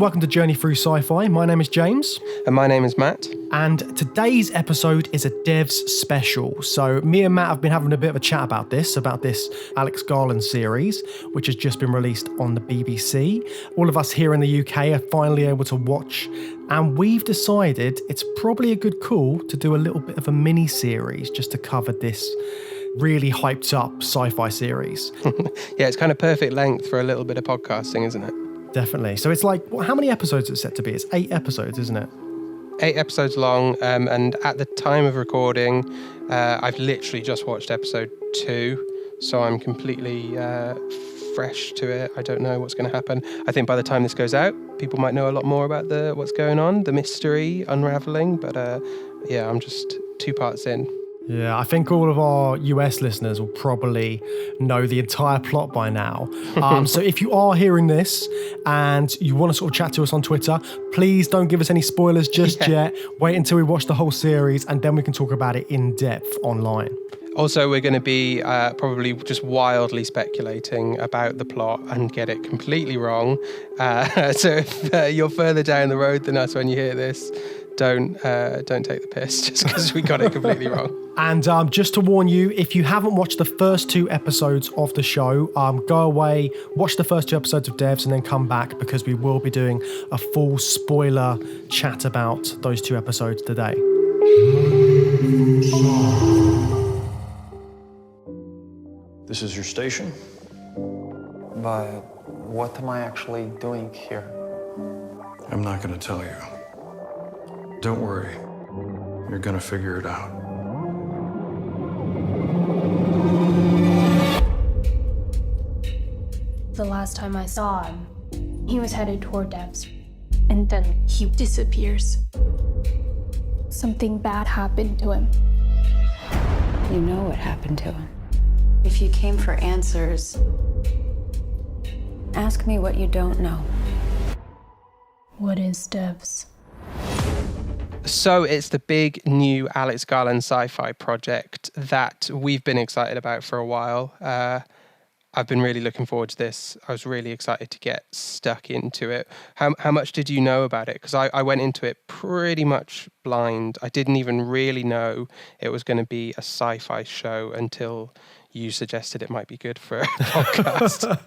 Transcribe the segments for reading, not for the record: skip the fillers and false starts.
and welcome to Journey Through Sci-Fi. My name is James. And my name is Matt. And today's episode is a DEVS special. So me and Matt have been having a bit of a chat about this Alex Garland series, which has just been released on the BBC. All of us here in the UK are finally able to watch, and we've decided it's probably a good call to do a little bit of a mini-series just to cover this really hyped up sci-fi series. Yeah, it's kind of perfect length for a little bit of podcasting, isn't it? Definitely. So it's like, how many episodes is it set to be? It's 8 episodes, isn't it? 8 episodes long, and at the time of recording, I've literally just watched episode 2, so I'm completely fresh to it. I don't know what's going to happen. I think by the time this goes out, people might know a lot more about what's going on, the mystery unraveling, but yeah, I'm just 2 parts in. Yeah, I think all of our US listeners will probably know the entire plot by now. So if you are hearing this and you want to sort of chat to us on Twitter, please don't give us any spoilers just yet. Wait until we watch the whole series and then we can talk about it in depth online. Also, we're going to be probably just wildly speculating about the plot and get it completely wrong. So if you're further down the road than us when you hear this, don't take the piss just because we got it completely wrong. And just to warn you, if you haven't watched the first 2 episodes of the show, go away, watch the first 2 episodes of DEVS and then come back because we will be doing a full spoiler chat about those 2 episodes today. This is your station? But what am I actually doing here? I'm not going to tell you. Don't worry. You're going to figure it out. The last time I saw him, he was headed toward DEVS. And then he disappears. Something bad happened to him. You know what happened to him. If you came for answers, ask me what you don't know. What is DEVS? So it's the big new Alex Garland sci-fi project that we've been excited about for a while. I've been really looking forward to this. I was really excited to get stuck into it. How much did you know about it? Because I went into it pretty much blind. I didn't even really know it was going to be a sci-fi show until you suggested it might be good for a podcast.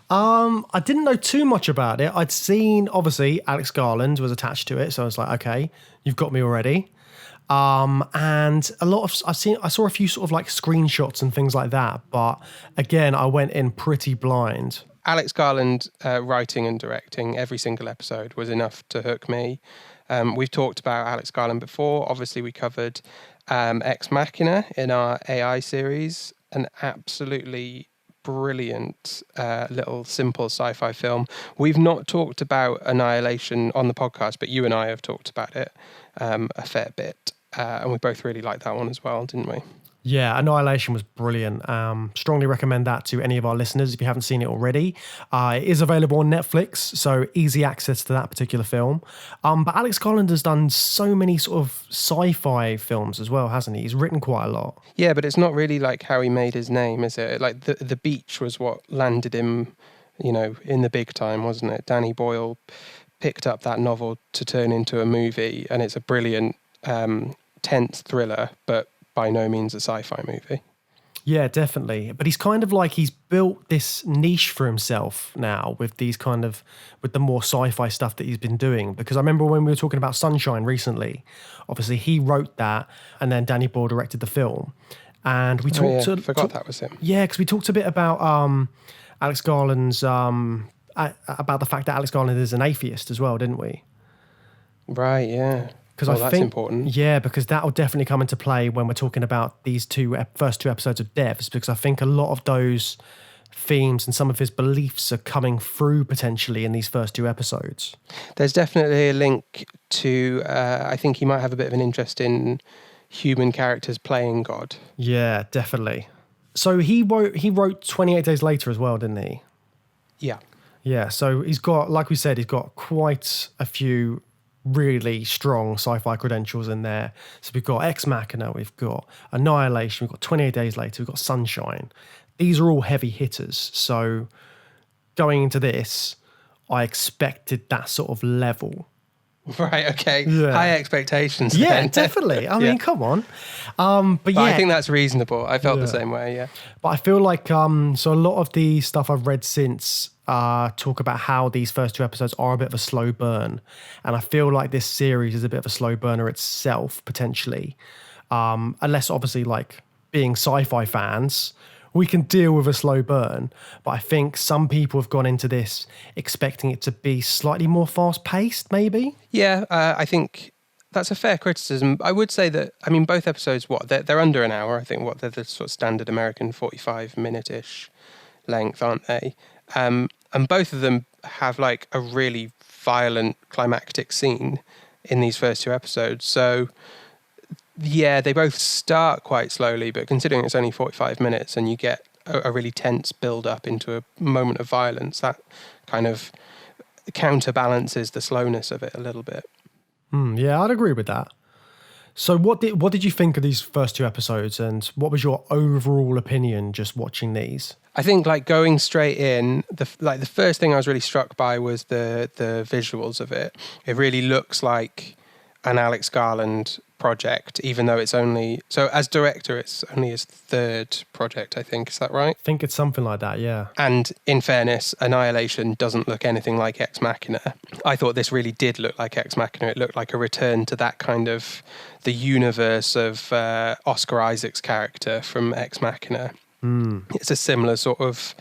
I didn't know too much about it. I'd seen, obviously, Alex Garland was attached to it, so I was like, okay, you've got me already. And I saw a few sort of like screenshots and things like that, but again, I went in pretty blind. Alex Garland writing and directing every single episode was enough to hook me. We've talked about Alex Garland before. Obviously, we covered Ex Machina in our AI series, an absolutely brilliant little simple sci-fi film. We've not talked about Annihilation on the podcast, but you and I have talked about it a fair bit. And we both really liked that one as well, didn't we? Yeah, Annihilation was brilliant. Strongly recommend that to any of our listeners if you haven't seen it already. It is available on Netflix, so easy access to that particular film. But Alex Garland has done so many sort of sci-fi films as well, hasn't he? He's written quite a lot. Yeah, but it's not really like how he made his name, is it? Like The Beach was what landed him, in the big time, wasn't it? Danny Boyle picked up that novel to turn into a movie, and it's a brilliant, tense thriller, but by no means a sci-fi movie. Yeah, definitely. But he's kind of like, he's built this niche for himself now with the more sci-fi stuff that he's been doing. Because I remember when we were talking about Sunshine recently, obviously he wrote that and then Danny Boyle directed the film. And we forgot that was him. Yeah, because we talked a bit about Alex Garland's, about the fact that Alex Garland is an atheist as well, didn't we? Right, yeah. Because that's important. Yeah, because that will definitely come into play when we're talking about these first two episodes of DEVS, because I think a lot of those themes and some of his beliefs are coming through potentially in these first 2 episodes. There's definitely a link to, I think he might have a bit of an interest in human characters playing God. Yeah, definitely. So he wrote 28 Days Later as well, didn't he? Yeah. Yeah, so he's got, like we said, he's got quite a few really strong sci-fi credentials in there. So we've got Ex Machina, we've got Annihilation, we've got 28 Days Later, we've got Sunshine. These are all heavy hitters. So going into this, I expected that sort of level. Right, okay. Yeah. High expectations. Yeah, then. definitely. I mean, come on. But yeah, I think that's reasonable. I felt the same way, yeah. but I feel like so a lot of the stuff I've read since talk about how these first 2 episodes are a bit of a slow burn, and I feel like this series is a bit of a slow burner itself potentially, unless obviously like being sci-fi fans, we can deal with a slow burn. But I think some people have gone into this expecting it to be slightly more fast paced, maybe. Yeah, I think that's a fair criticism. I would say that, I mean, both episodes, they're under an hour, I think. They're the sort of standard American 45-minute-ish length, aren't they? And both of them have like a really violent climactic scene in these first 2 episodes. So yeah, they both start quite slowly, but considering it's only 45 minutes and you get a really tense build up into a moment of violence, that kind of counterbalances the slowness of it a little bit. Yeah, I'd agree with that. So what did you think of these first 2 episodes, and what was your overall opinion just watching these? I think like going straight in, the first thing I was really struck by was the visuals of it. It really looks like an Alex Garland project, even though it's only, so as director, it's only his 3rd project, I think. Is that right? I think it's something like that, yeah. And in fairness, Annihilation doesn't look anything like Ex Machina. I thought this really did look like Ex Machina. It looked like a return to that kind of the universe of Oscar Isaac's character from Ex Machina. It's a similar sort of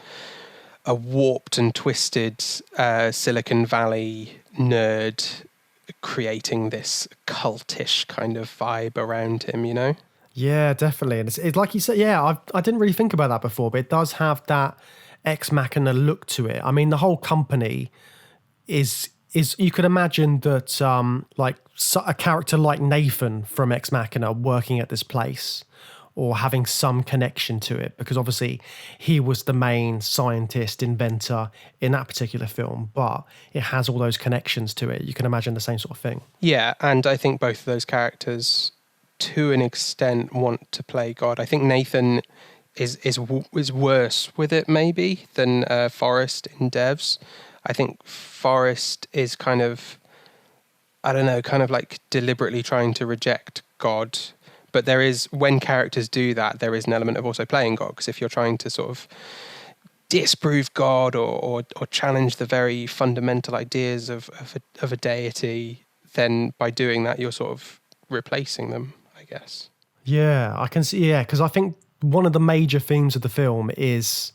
a warped and twisted Silicon Valley nerd creating this cultish kind of vibe around him, you know? Yeah, definitely. And it's like you said, yeah, I didn't really think about that before, but it does have that Ex Machina look to it. I mean, the whole company is you could imagine that like a character like Nathan from Ex Machina working at this place or having some connection to it, because obviously he was the main scientist, inventor in that particular film, but it has all those connections to it. You can imagine the same sort of thing. Yeah, and I think both of those characters, to an extent, want to play God. I think Nathan is worse with it, maybe, than Forrest in DEVS. I think Forrest is kind of, I don't know, kind of like deliberately trying to reject God. But there is, when characters do that, there is an element of also playing God. Because if you're trying to sort of disprove God or challenge the very fundamental ideas of a deity, then by doing that, you're sort of replacing them, I guess. Yeah, I can see, because I think one of the major themes of the film is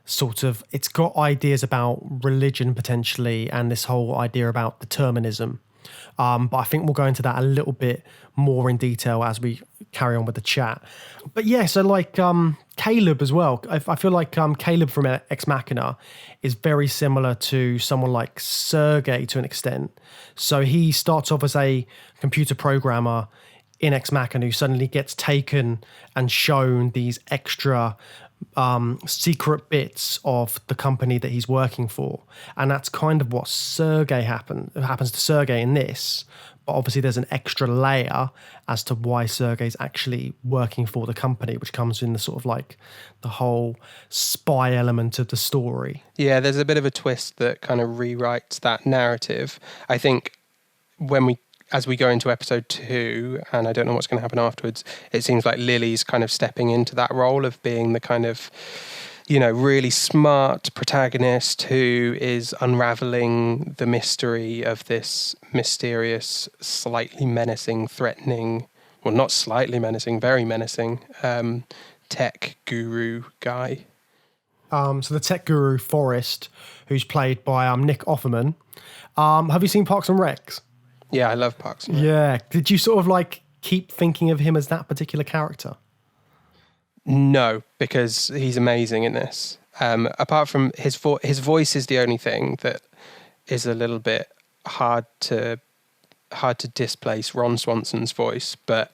sort of, it's got ideas about religion potentially and this whole idea about determinism. But I think we'll go into that a little bit more in detail as we carry on with the chat. But yeah, so like Caleb as well. I feel like Caleb from Ex Machina is very similar to someone like Sergei to an extent. So he starts off as a computer programmer in Ex Machina who suddenly gets taken and shown these extra secret bits of the company that he's working for, and that's kind of what happens to Sergei in this. But obviously there's an extra layer as to why Sergei's actually working for the company, which comes in the sort of like the whole spy element of the story. Yeah, there's a bit of a twist that kind of rewrites that narrative. I think as we go into episode 2, and I don't know what's going to happen afterwards, it seems like Lily's kind of stepping into that role of being the kind of, you know, really smart protagonist who is unraveling the mystery of this mysterious, slightly menacing, threatening, well, not slightly menacing, very menacing, tech guru guy. So the tech guru, Forrest, who's played by Nick Offerman. Have you seen Parks and Recs? Yeah, I love Parks and Rec. Yeah. Did you sort of like keep thinking of him as that particular character? No, because he's amazing in this. Apart from his voice is the only thing that is a little bit hard to displace Ron Swanson's voice. But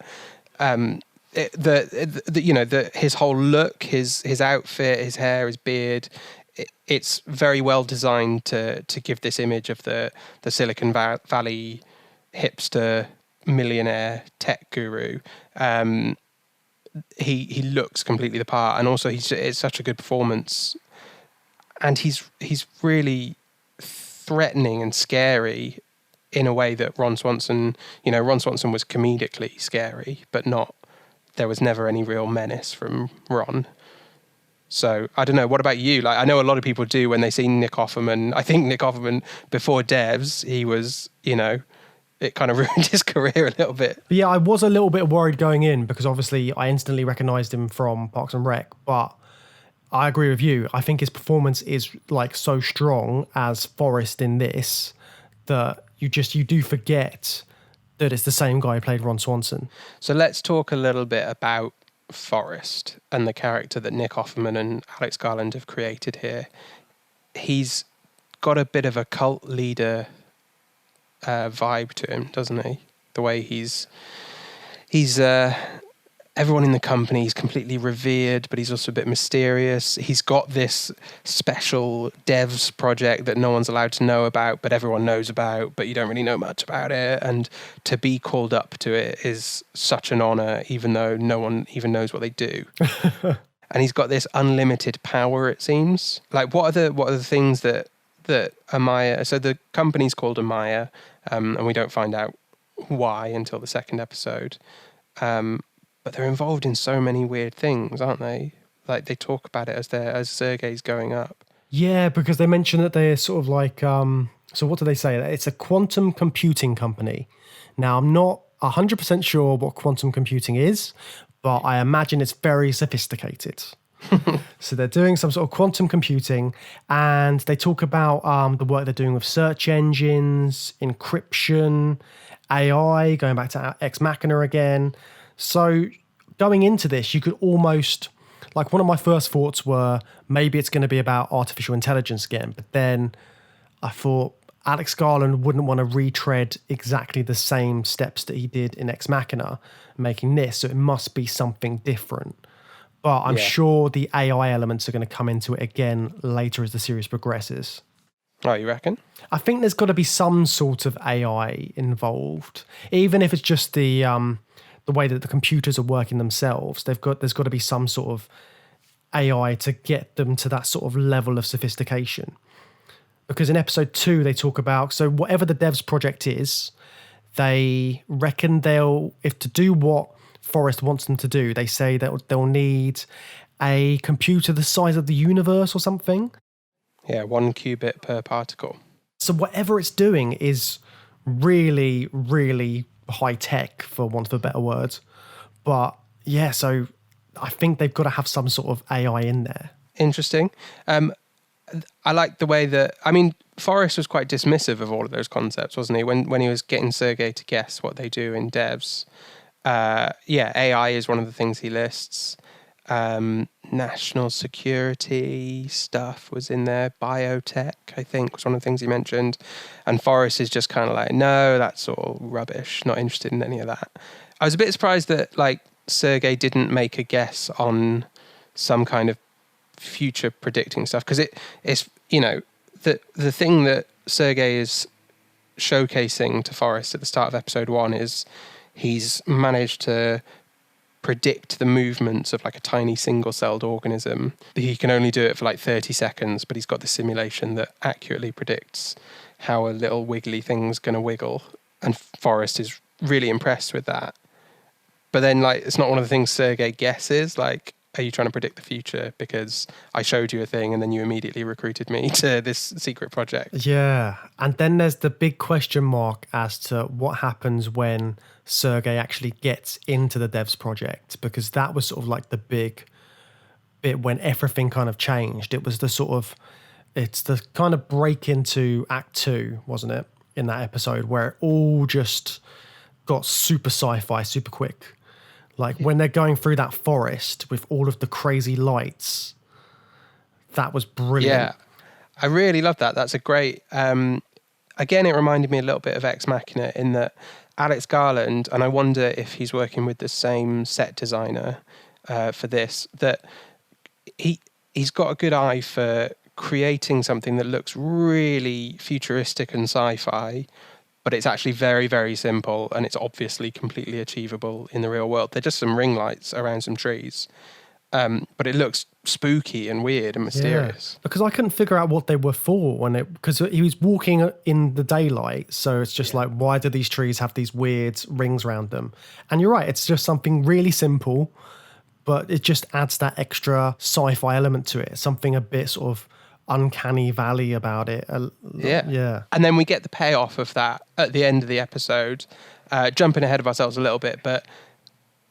his whole look, his outfit, his hair, his beard, it's very well designed to give this image of the Silicon Valley hipster millionaire tech guru. He looks completely the part, and also it's such a good performance, and he's really threatening and scary in a way that Ron Swanson was comedically scary, but not, there was never any real menace from Ron. So I don't know. What about you? Like, I know a lot of people do when they see Nick Offerman. I think Nick Offerman, before DEVS, he was, it kind of ruined his career a little bit. But yeah, I was a little bit worried going in because obviously I instantly recognised him from Parks and Rec. But I agree with you. I think his performance is like so strong as Forrest in this that you do forget that it's the same guy who played Ron Swanson. So let's talk a little bit about Forrest and the character that Nick Offerman and Alex Garland have created here. He's got a bit of a cult leader vibe to him, doesn't he? The way he's everyone in the company is completely revered, but he's also a bit mysterious. He's got this special DEVS project that no one's allowed to know about, but everyone knows about, but you don't really know much about it. And to be called up to it is such an honor, even though no one even knows what they do. And he's got this unlimited power, it seems. Like, what are the things that Amaya... So the company's called Amaya, and we don't find out why until the second episode. But they're involved in so many weird things, aren't they? Like, they talk about it as Sergei's going up. Yeah, because they mention that they're sort of like... so what do they say? It's a quantum computing company. Now, I'm not 100% sure what quantum computing is, but I imagine it's very sophisticated. So they're doing some sort of quantum computing, and they talk about the work they're doing with search engines, encryption, AI, going back to Ex Machina again. So going into this, you could almost, like, one of my first thoughts were maybe it's going to be about artificial intelligence again. But then I thought Alex Garland wouldn't want to retread exactly the same steps that he did in Ex Machina making this. So it must be something different. But I'm sure the AI elements are going to come into it again later as the series progresses. Oh, you reckon? I think there's got to be some sort of AI involved, even if it's just the way that the computers are working themselves. There's got to be some sort of AI to get them to that sort of level of sophistication. Because in episode 2, they talk about, so whatever the DEVS project is, they reckon if to do what Forrest wants them to do, they say that they'll need a computer the size of the universe or something. Yeah, 1 qubit per particle. So whatever it's doing is really, really high tech, for want of a better word. But yeah, so I think they've got to have some sort of AI in there. Interesting. I like the way that, Forrest was quite dismissive of all of those concepts, wasn't he? When he was getting Sergei to guess what they do in DEVS. AI is one of the things he lists. National security stuff was in there. Biotech, I think, was one of the things he mentioned. And Forrest is just kind of like, no, that's all rubbish. Not interested in any of that. I was a bit surprised that, like, Sergei didn't make a guess on some kind of future predicting stuff, because it's the thing that Sergei is showcasing to Forrest at the start of episode 1 is he's managed to predict the movements of like a tiny single-celled organism. He can only do it for like 30 seconds, but he's got the simulation that accurately predicts how a little wiggly thing's going to wiggle. And Forrest is really impressed with that. But then, like, it's not one of the things Sergei guesses, like, are you trying to predict the future because I showed you a thing and then you immediately recruited me to this secret project? Yeah. And then there's the big question mark as to what happens when Sergei actually gets into the DEVS project, because that was sort of like the big bit when everything kind of changed. It was it's the kind of break into Act 2, wasn't it, in that episode, where it all just got super sci-fi, super quick. Like when they're going through that forest with all of the crazy lights, that was brilliant. Yeah, I really love that. That's a great... again, it reminded me a little bit of Ex Machina in that Alex Garland, and I wonder if he's working with the same set designer for this, that he's got a good eye for creating something that looks really futuristic and sci-fi, but it's actually very, very simple, and it's obviously completely achievable in the real world. They're just some ring lights around some trees. but it looks spooky and weird and mysterious. Yeah, because I couldn't figure out what they were for because he was walking in the daylight. So it's just like, why do these trees have these weird rings around them? And you're right, it's just something really simple, but it just adds that extra sci-fi element to it. Something a bit sort of uncanny valley about it. Yeah. And then we get the payoff of that at the end of the episode. Jumping ahead of ourselves a little bit, but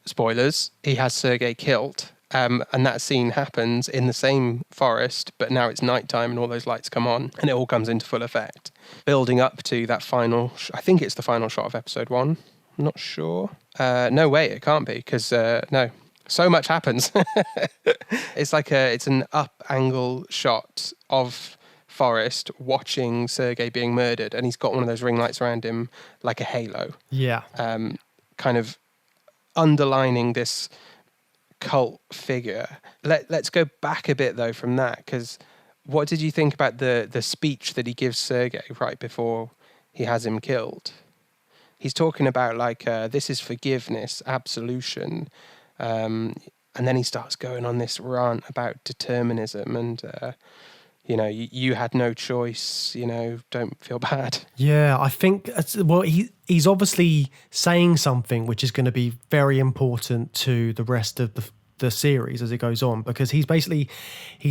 spoilers, he has Sergei killed. And that scene happens in the same forest, but now it's nighttime and all those lights come on and it all comes into full effect. Building up to that final, I think it's the final shot of episode 1. I'm not sure. No way, it can't be, because no, so much happens. It's an up angle shot of forest watching Sergei being murdered, and he's got one of those ring lights around him like a halo. Yeah. Kind of underlining this cult figure. Let's go back a bit though from that, because what did you think about the speech that he gives Sergei right before he has him killed? He's talking about like this is forgiveness, absolution, and then he starts going on this rant about determinism and you had no choice, don't feel bad. Yeah, I think, he's obviously saying something which is going to be very important to the rest of the series as it goes on, because he's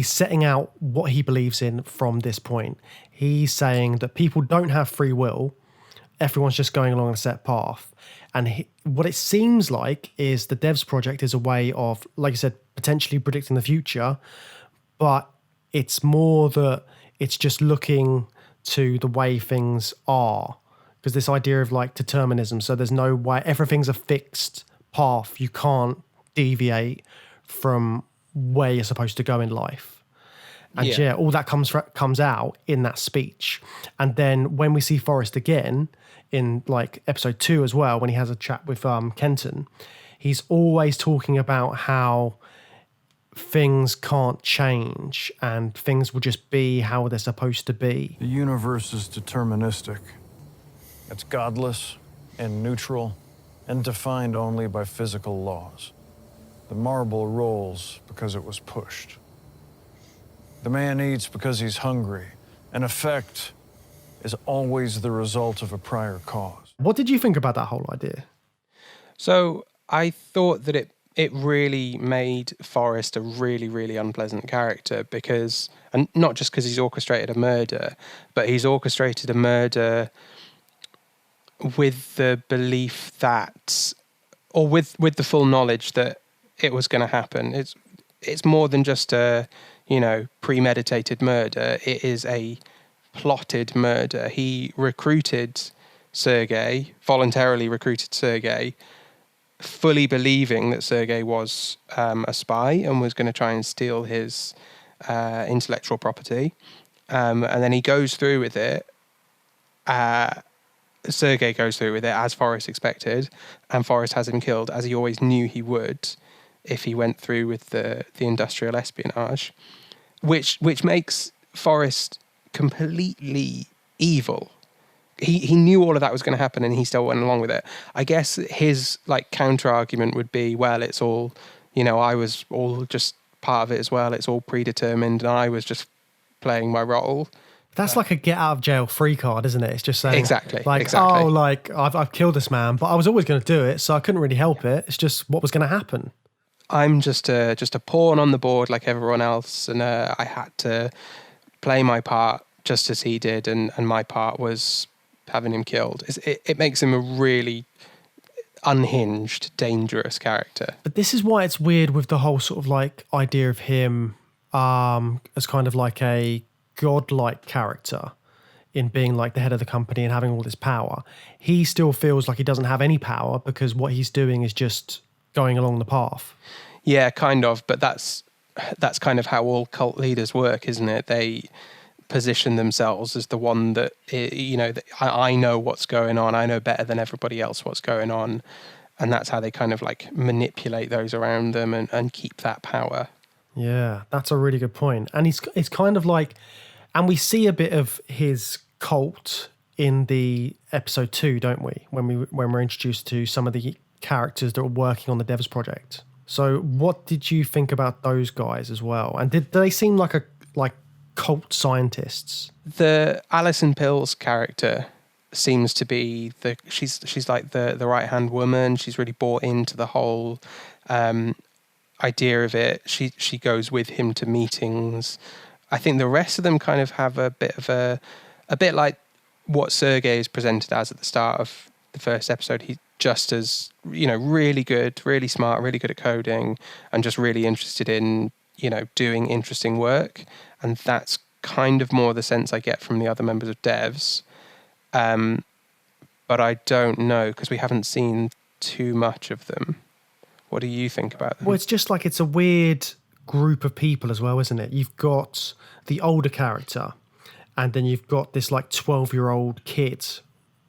setting out what he believes in from this point. He's saying that people don't have free will. Everyone's just going along a set path. And what it seems like is the DEVS project is a way of, like I said, potentially predicting the future, but it's more that it's just looking to the way things are. Because this idea of like determinism, so there's no way, everything's a fixed path. You can't deviate from where you're supposed to go in life. And all that comes out in that speech. And then when we see Forrest again in like episode 2 as well, when he has a chat with Kenton, he's always talking about how things can't change and things will just be how they're supposed to be. The universe is deterministic. It's godless and neutral and defined only by physical laws. The marble rolls because it was pushed. The man eats because he's hungry. An effect is always the result of a prior cause. What did you think about that whole idea? So I thought that it really made Forrest a really, really unpleasant character because, and not just because he's orchestrated a murder, but he's orchestrated a murder with the belief that, or with the full knowledge that it was going to happen. It's more than just a, premeditated murder. It is a plotted murder. He voluntarily recruited Sergei, fully believing that Sergei was a spy and was going to try and steal his intellectual property. And then he goes through with it. Sergei goes through with it as Forrest expected, and Forrest has him killed as he always knew he would if he went through with the industrial espionage, which makes Forrest completely evil. He knew all of that was going to happen and he still went along with it. I guess his counter argument would be, well, it's all, I was all just part of it as well. It's all predetermined and I was just playing my role. That's like a get out of jail free card, isn't it? It's just saying exactly. I've killed this man, but I was always going to do it, so I couldn't really help it. It's just what was going to happen. I'm just a pawn on the board like everyone else, and I had to play my part just as he did, and my part was having him killed. It makes him a really unhinged, dangerous character. But this is why it's weird with the whole sort of idea of him as kind of like a godlike character in being the head of the company and having all this power. He still feels like he doesn't have any power because what he's doing is just going along the path. Yeah, kind of. But that's kind of how all cult leaders work, isn't it? They position themselves as the one that, I know what's going on. I know better than everybody else what's going on. And that's how they kind of manipulate those around them and keep that power. Yeah, that's a really good point. And it's kind of and we see a bit of his cult in the episode 2, don't we? When we're introduced to some of the characters that are working on the DEVS project. So what did you think about those guys as well? And did they seem like cult scientists? The Alison Pill's character seems to be she's like the right hand woman. She's really bought into the whole idea of it. She goes with him to meetings. I think the rest of them kind of have a bit like what Sergei is presented as at the start of the first episode. He's just as, really good, really smart, really good at coding, and just really interested in, doing interesting work. And that's kind of more the sense I get from the other members of DEVS. But I don't know, because we haven't seen too much of them. What do you think about them? Well, it's just like it's a weird group of people as well, isn't it? You've got the older character, and then you've got this like 12-year-old kid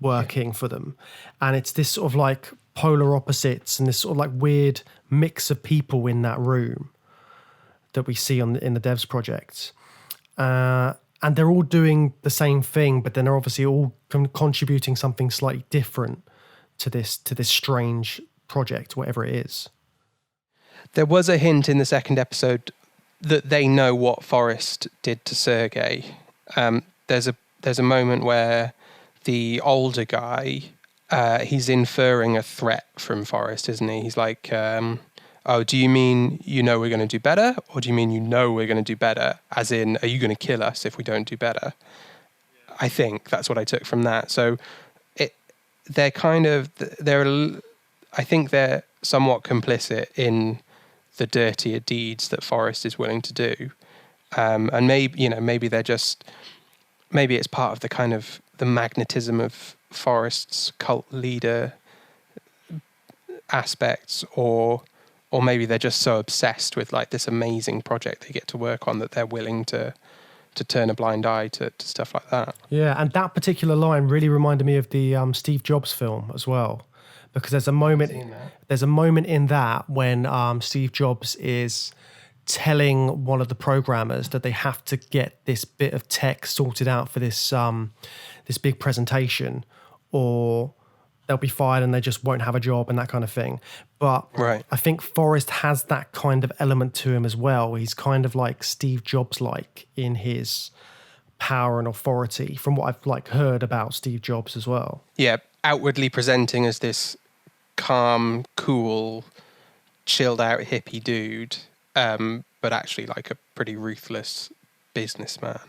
working for them. And it's this sort of like polar opposites and this sort of like weird mix of people in that room that we see in the DEVS project. And they're all doing the same thing, but then they're obviously all contributing something slightly different to this strange project, whatever it is. There was a hint in the second episode that they know what Forrest did to Sergei. There's a moment where the older guy, he's inferring a threat from Forrest, isn't he? He's like, oh, do you mean we're going to do better? Or do you mean we're going to do better? As in, are you going to kill us if we don't do better? Yeah. I think that's what I took from that. So I think they're somewhat complicit in the dirtier deeds that Forrest is willing to do. And maybe they're just, maybe it's part of the kind of the magnetism of Forrest's cult leader aspects, or maybe they're just so obsessed with like this amazing project they get to work on that they're willing to turn a blind eye to stuff like that. Yeah, and that particular line really reminded me of the Steve Jobs film as well, because there's a moment in that when Steve Jobs is telling one of the programmers that they have to get this bit of tech sorted out for this big presentation, or they'll be fired and they just won't have a job and that kind of thing. But right. I think Forrest has that kind of element to him as well. He's kind of like Steve Jobs-like in his power and authority, from what I've like heard about Steve Jobs as well. Yeah, outwardly presenting as this calm, cool, chilled out hippie dude, but actually like a pretty ruthless businessman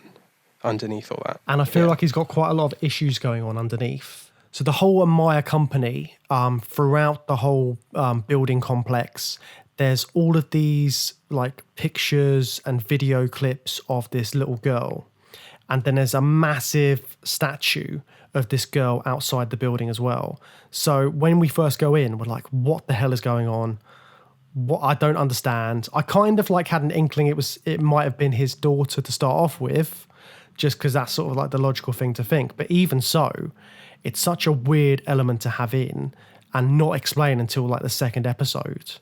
underneath all that. And I feel like he's got quite a lot of issues going on underneath. So the whole Amaya company, throughout the whole building complex, there's all of these like pictures and video clips of this little girl. And then there's a massive statue of this girl outside the building as well. So when we first go in, we're like, what the hell is going on? What, I don't understand. I kind of like had an inkling it might have been his daughter to start off with, just because that's sort of like the logical thing to think. But even so, it's such a weird element to have in and not explain until like the second episode.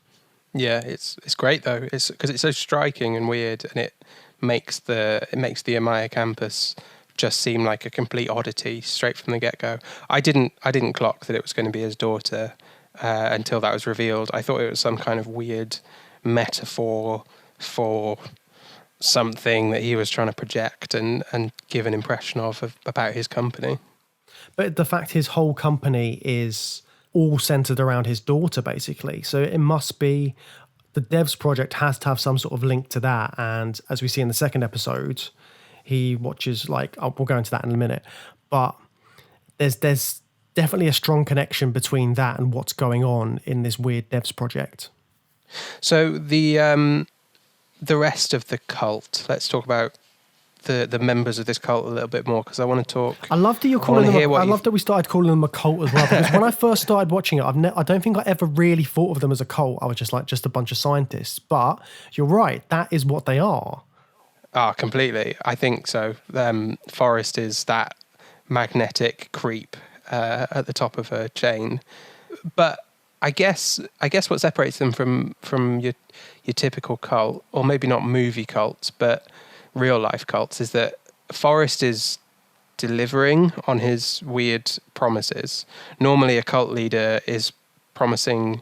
Yeah, it's great though. It's because it's so striking and weird, and it makes the Amaya campus just seem like a complete oddity straight from the get-go. I didn't clock that it was going to be his daughter until that was revealed. I thought it was some kind of weird metaphor for something that he was trying to project and give an impression of about his company. But the fact his whole company is all centered around his daughter, basically. So it must be the DEVS project has to have some sort of link to that. And as we see in the second episode, he watches we'll go into that in a minute. But there's definitely a strong connection between that and what's going on in this weird DEVS project. So the rest of the cult, let's talk about the members of this cult a little bit more, because I want to talk. I love that you're calling them. I love that we started calling them a cult as well. Because when I first started watching it, I don't think I ever really thought of them as a cult. I was just a bunch of scientists. But you're right, that is what they are. Completely. I think so. Forrest is that magnetic creep at the top of her chain. But I guess what separates them from your typical cult, or maybe not movie cults, but real life cults, is that Forrest is delivering on his weird promises. Normally a cult leader is promising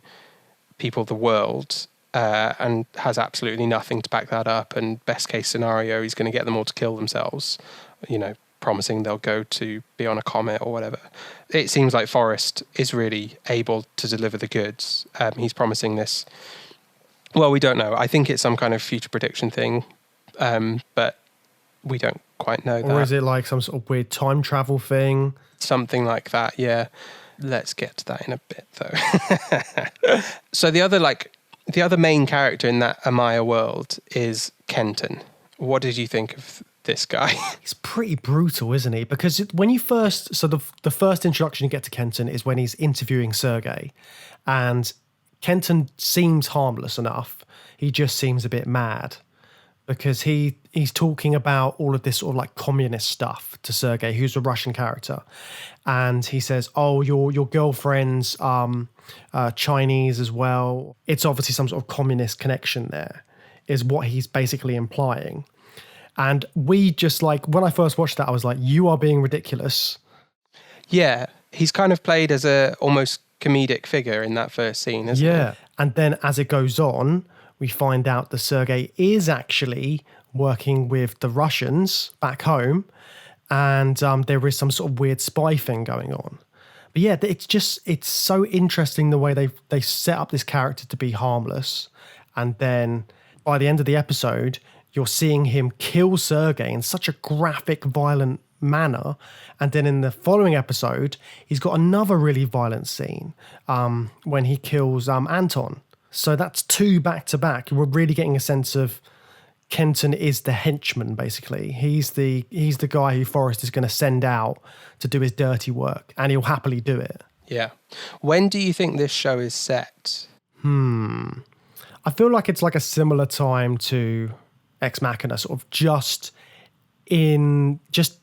people the world, and has absolutely nothing to back that up. And best case scenario, he's going to get them all to kill themselves, promising they'll go to be on a comet or whatever. It seems like Forrest is really able to deliver the goods. He's promising this. Well, we don't know. I think it's some kind of future prediction thing, but we don't quite know that. Or is it like some sort of weird time travel thing? Something like that, yeah. Let's get to that in a bit, though. So the other main character in that Amaya world is Kenton. What did you think of this guy? He's pretty brutal, isn't he? Because when you first... So the first introduction you get to Kenton is when he's interviewing Sergei. And Kenton seems harmless enough. He just seems a bit mad. Because he's talking about all of this sort of like communist stuff to Sergei, who's a Russian character. And he says, oh, your girlfriend's Chinese as well. It's obviously some sort of communist connection there, is what he's basically implying. And we just when I first watched that, I was like, you are being ridiculous. Yeah, he's kind of played as a almost comedic figure in that first scene, isn't he? Yeah, and then as it goes on, we find out that Sergei is actually working with the Russians back home, and there is some sort of weird spy thing going on. But yeah, it's so interesting the way they set up this character to be harmless, and then by the end of the episode, you're seeing him kill Sergei in such a graphic, violent manner. And then in the following episode, he's got another really violent scene when he kills Anton. So that's 2 back to back. We're really getting a sense of Kenton is the henchman, basically. He's the guy who Forrest is going to send out to do his dirty work, and he'll happily do it. Yeah. When do you think this show is set? I feel like it's like a similar time to Ex Machina, sort of just a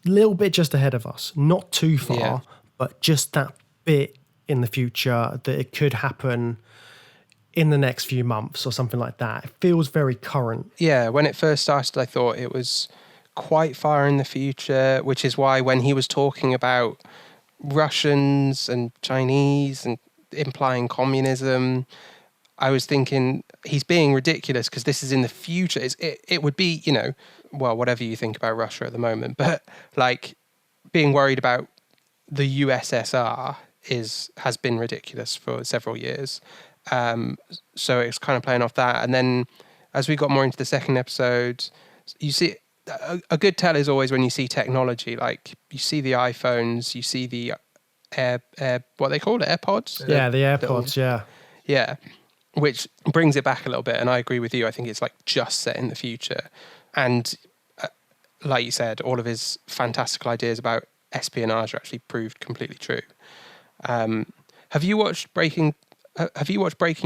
little bit just ahead of us. Not too far, but just that bit in the future that it could happen in the next few months or something like that. It feels very current. Yeah, when it first started, I thought it was quite far in the future, which is why when he was talking about Russians and Chinese and implying communism, I was thinking he's being ridiculous because this is in the future. It would be, well, whatever you think about Russia at the moment, but like being worried about the USSR has been ridiculous for several years. So it's kind of playing off that. And then as we got more into the second episode, you see a good tell is always when you see technology, like you see the iPhones, you see the what they call it, AirPods? Yeah, the AirPods, yeah. Yeah, which brings it back a little bit. And I agree with you. I think it's like just set in the future. And like you said, all of his fantastical ideas about espionage are actually proved completely true. Have you watched Breaking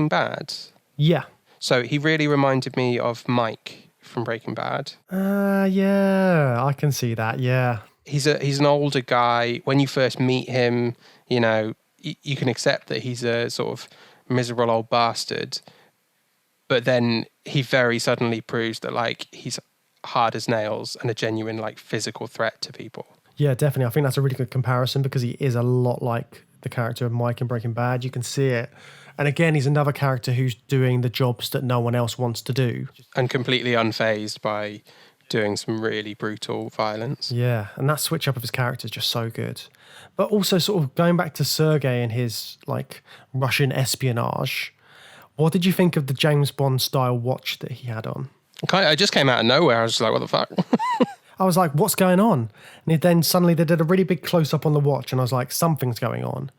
Bad? Yeah. So he really reminded me of Mike from Breaking Bad. Yeah, I can see that, yeah. He's an older guy. When you first meet him, you can accept that he's a sort of miserable old bastard. But then he very suddenly proves that like he's hard as nails and a genuine like physical threat to people. Yeah, definitely. I think that's a really good comparison because he is a lot like the character of Mike in Breaking Bad. You can see it. And again, he's another character who's doing the jobs that no one else wants to do. And completely unfazed by doing some really brutal violence. Yeah, and that switch up of his character is just so good. But also sort of going back to Sergei and his like Russian espionage, what did you think of the James Bond style watch that he had on? I just came out of nowhere. I was just like, what the fuck? I was like, what's going on? And then suddenly they did a really big close-up on the watch and I was like, something's going on.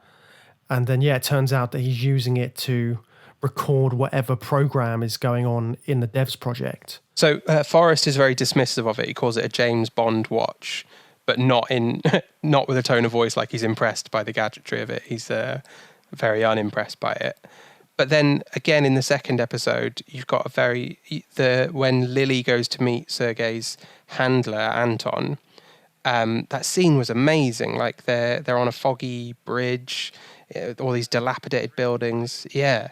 And then, yeah, it turns out that he's using it to record whatever program is going on in the DEVS project. So Forrest is very dismissive of it. He calls it a James Bond watch, but not with a tone of voice like he's impressed by the gadgetry of it. He's very unimpressed by it. But then again, in the second episode, you've got when Lily goes to meet Sergei's handler, Anton, that scene was amazing. Like they're on a foggy bridge, all these dilapidated buildings. Yeah.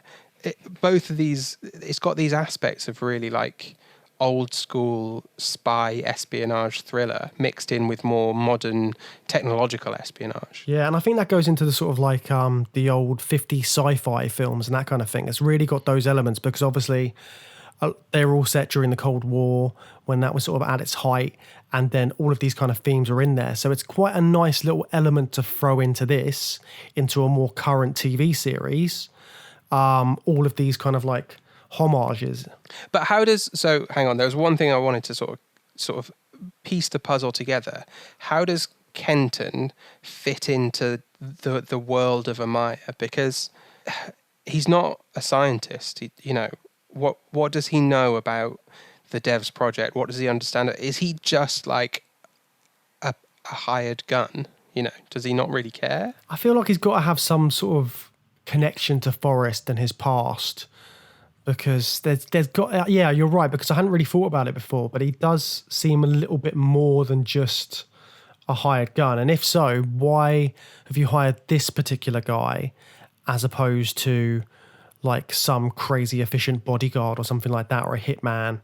Both of these, it's got these aspects of really like old school spy espionage thriller mixed in with more modern technological espionage. Yeah, and I think that goes into the sort of like the old 50s sci-fi films and that kind of thing. It's really got those elements because obviously they were all set during the Cold War when that was sort of at its height, and then all of these kind of themes are in there. So it's quite a nice little element to throw into this, into a more current TV series. All of these kind of like homages. But how does, so hang on, there was one thing I wanted to sort of piece the puzzle together. How does Kenton fit into the world of Amaya? Because he's not a scientist. What does he know about the DEVS project? What does he understand? Is he just like a hired gun? Does he not really care? I feel like he's got to have some sort of connection to Forrest and his past, because there's got, yeah, you're right, because I hadn't really thought about it before, but he does seem a little bit more than just a hired gun. And if so, why have you hired this particular guy as opposed to like some crazy efficient bodyguard or something like that, or a hitman?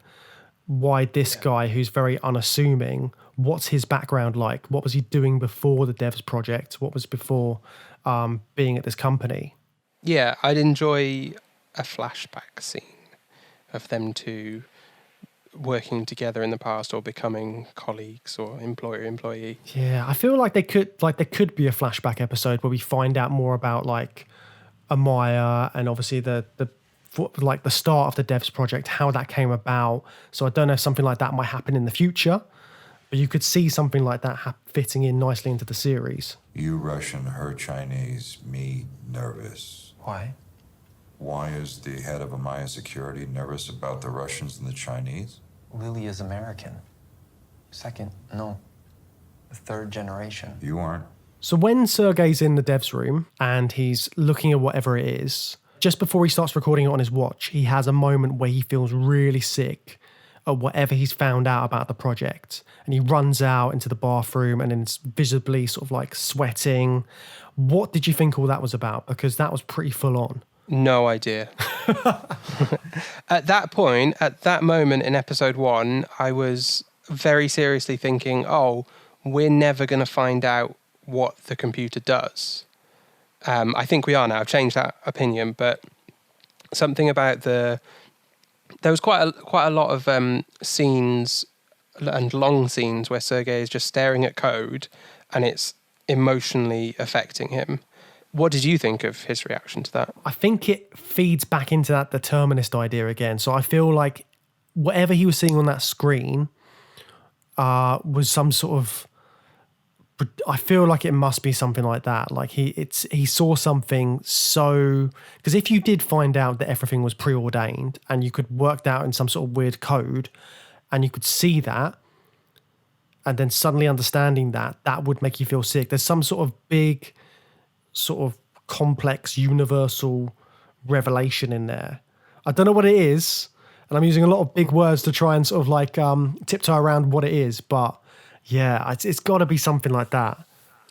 Why this guy who's very unassuming? What's his background like? What was he doing before the DEVS project? What was before being at this company? Yeah, I'd enjoy a flashback scene of them two working together in the past or becoming colleagues or employer-employee. Yeah, I feel like there could be a flashback episode where we find out more about like Amaya and obviously the start of the DEVS project, how that came about. So I don't know if something like that might happen in the future, but you could see something like that fitting in nicely into the series. You Russian, her Chinese, me nervous. Why? Why is the head of Amaya Security nervous about the Russians and the Chinese? Lily is American. Second, no. Third generation. You aren't. So when Sergei's in the DEVS room and he's looking at whatever it is, just before he starts recording it on his watch, he has a moment where he feels really sick at whatever he's found out about the project. And he runs out into the bathroom and is visibly sort of like sweating. What did you think all that was about? Because that was pretty full on. No idea. At that point, at that moment in episode 1, I was very seriously thinking, oh, we're never going to find out what the computer does. I think we are now. I've changed that opinion, but something about there was quite a lot of scenes and long scenes where Sergei is just staring at code and it's emotionally affecting him. What did you think of his reaction to that? I think it feeds back into that determinist idea again. So I feel like whatever he was seeing on that screen was some sort of, I feel like it must be something like that. Like he saw something so, because if you did find out that everything was preordained and you could work that out in some sort of weird code and you could see that, and then suddenly understanding that would make you feel sick. There's some sort of big, sort of complex, universal revelation in there. I don't know what it is, and I'm using a lot of big words to try and sort of like tiptoe around what it is, but yeah, it's got to be something like that.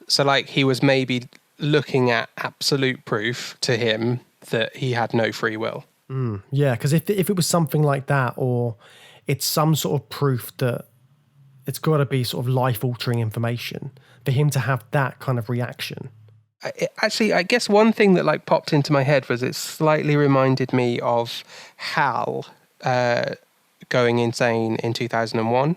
So like he was maybe looking at absolute proof to him that he had no free will. Yeah, because if it was something like that, or it's some sort of proof that it's got to be sort of life-altering information for him to have that kind of reaction. Actually, I guess one thing that like popped into my head was it slightly reminded me of Hal going insane in 2001.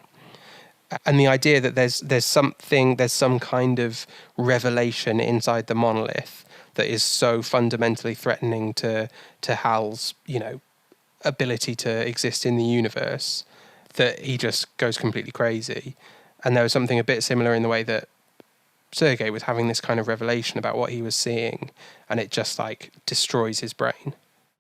And the idea that there's some kind of revelation inside the monolith that is so fundamentally threatening to Hal's, ability to exist in the universe that he just goes completely crazy. And there was something a bit similar in the way that Sergei was having this kind of revelation about what he was seeing, and it just like destroys his brain.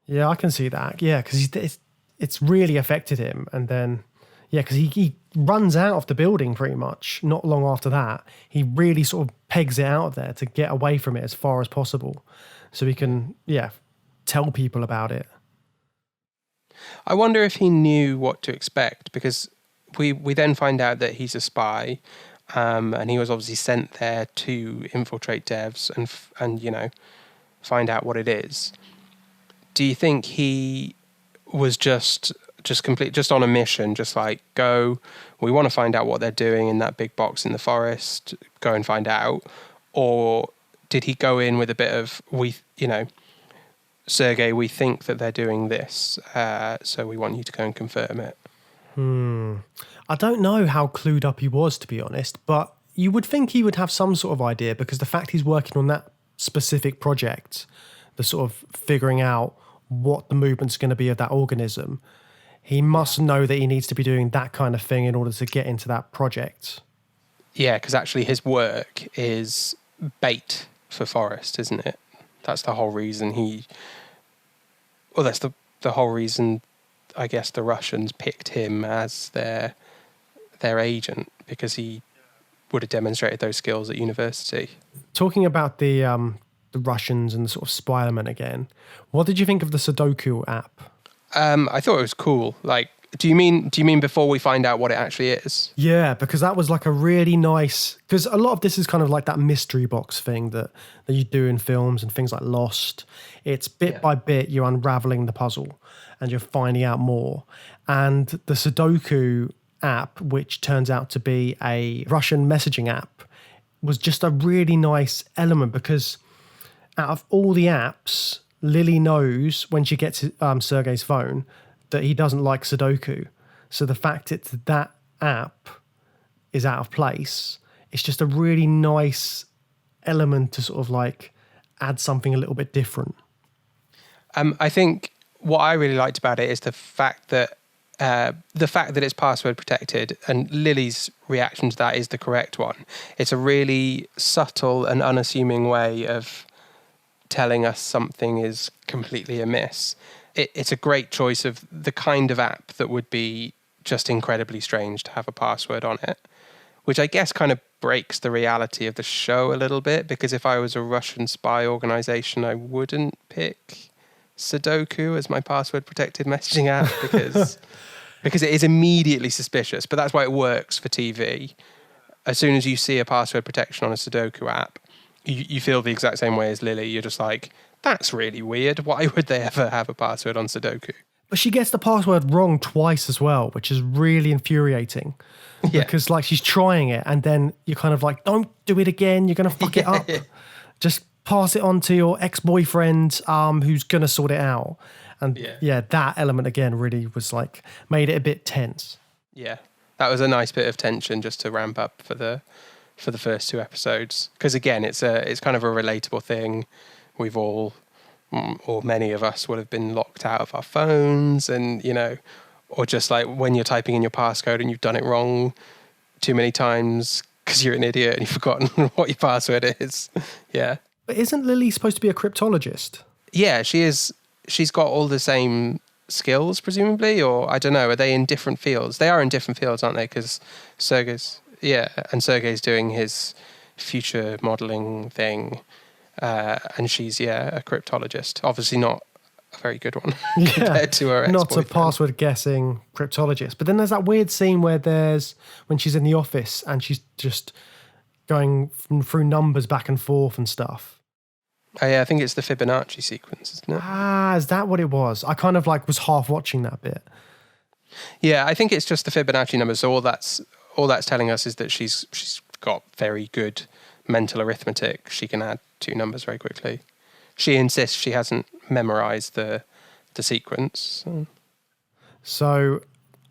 Yeah, I can see that. Yeah, because it's really affected him. And then, yeah, because he runs out of the building pretty much not long after that. He really sort of pegs it out of there to get away from it as far as possible so he can, tell people about it. I wonder if he knew what to expect, because we then find out that he's a spy, and he was obviously sent there to infiltrate DEVS and find out what it is. Do you think he was just just on a mission, just like go, we want to find out what they're doing in that big box in the forest, go and find out? Or did he go in with a bit of, Sergei, we think that they're doing this, so we want you to go and confirm it? I don't know how clued up he was, to be honest, but you would think he would have some sort of idea, because the fact he's working on that specific project, the sort of figuring out what the movement's going to be of that organism, he must know that he needs to be doing that kind of thing in order to get into that project. Yeah, because actually his work is bait for Forrest, isn't it? That's the whole reason that's the whole reason, I guess, the Russians picked him as their agent, because he would have demonstrated those skills at university. Talking about the Russians and the sort of spy element again, what did you think of the Sudoku app? I thought it was cool. Like, do you mean before we find out what it actually is? Yeah, because that was like a really nice, because a lot of this is kind of like that mystery box thing that you do in films and things like Lost. It's bit by bit you're unraveling the puzzle and you're finding out more. And the Sudoku app, which turns out to be a Russian messaging app, was just a really nice element, because out of all the apps, Lily knows when she gets Sergei's phone that he doesn't like Sudoku. So the fact it's that app is out of place, it's just a really nice element to sort of like add something a little bit different. I think what I really liked about it is the fact that it's password protected, and Lily's reaction to that is the correct one. It's a really subtle and unassuming way of telling us something is completely amiss. It's a great choice of the kind of app that would be just incredibly strange to have a password on it, which I guess kind of breaks the reality of the show a little bit, because if I was a Russian spy organization, I wouldn't pick Sudoku as my password protected messaging app, because it is immediately suspicious. But that's why it works for TV. As soon as you see a password protection on a Sudoku app, you feel the exact same way as Lily. You're just like, that's really weird. Why would they ever have a password on Sudoku? But she gets the password wrong twice as well, which is really infuriating. Yeah. Because like she's trying it and then you're kind of like, don't do it again. You're going to fuck it up. Just pass it on to your ex-boyfriend who's going to sort it out. And that element again really was like, made it a bit tense. Yeah, that was a nice bit of tension just to ramp up for the first two episodes. Because again, it's kind of a relatable thing. We've all, or many of us, would have been locked out of our phones, and or just like when you're typing in your passcode and you've done it wrong too many times because you're an idiot and you've forgotten what your password is. Yeah. But isn't Lily supposed to be a cryptologist? Yeah, she is. She's got all the same skills, presumably, or I don't know. Are they in different fields? They are in different fields, aren't they? Because Sergei's doing his future modeling thing, and she's a cryptologist. Obviously, not a very good one compared to her ex-boyfriend. Not a password guessing cryptologist. But then there's that weird scene where when she's in the office and she's just going through numbers back and forth and stuff. Oh yeah, I think it's the Fibonacci sequence, isn't it? Ah, is that what it was? I kind of like was half watching that bit. Yeah, I think it's just the Fibonacci numbers. So all that's telling us is that she's got very good mental arithmetic. She can add two numbers very quickly. She insists she hasn't memorized the sequence. So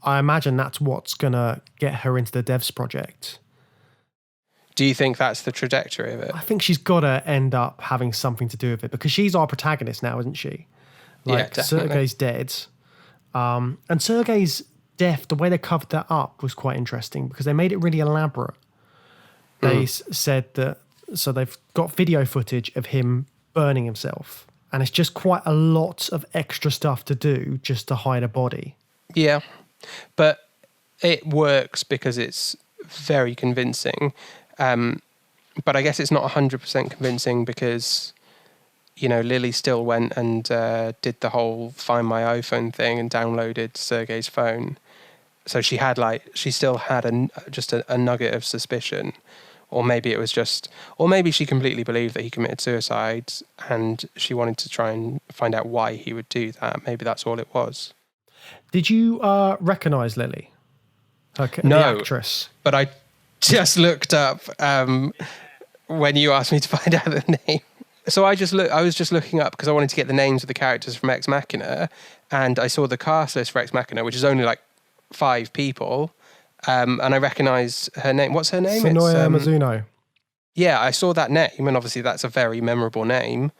I imagine that's what's going to get her into the DEVS project. Do you think that's the trajectory of it? I think she's got to end up having something to do with it, because she's our protagonist now, isn't she? Like, yeah, definitely. Sergei's dead. And Sergei's death, the way they covered that up was quite interesting, because they made it really elaborate. They said that, so they've got video footage of him burning himself, and it's just quite a lot of extra stuff to do just to hide a body. Yeah, but it works because it's very convincing. But I guess it's not 100% convincing because, Lily still went and did the whole Find My iPhone thing and downloaded Sergei's phone. So she still had just a nugget of suspicion. Or maybe maybe she completely believed that he committed suicide and she wanted to try and find out why he would do that. Maybe that's all it was. Did you recognise Lily? No. The actress. But I just looked up when you asked me to find out the name. So I was just looking up because I wanted to get the names of the characters from Ex Machina, and I saw the cast list for Ex Machina, which is only like 5 people, and I recognised her name. What's her name? Sonoya Mizuno. Yeah, I saw that name, and obviously that's a very memorable name,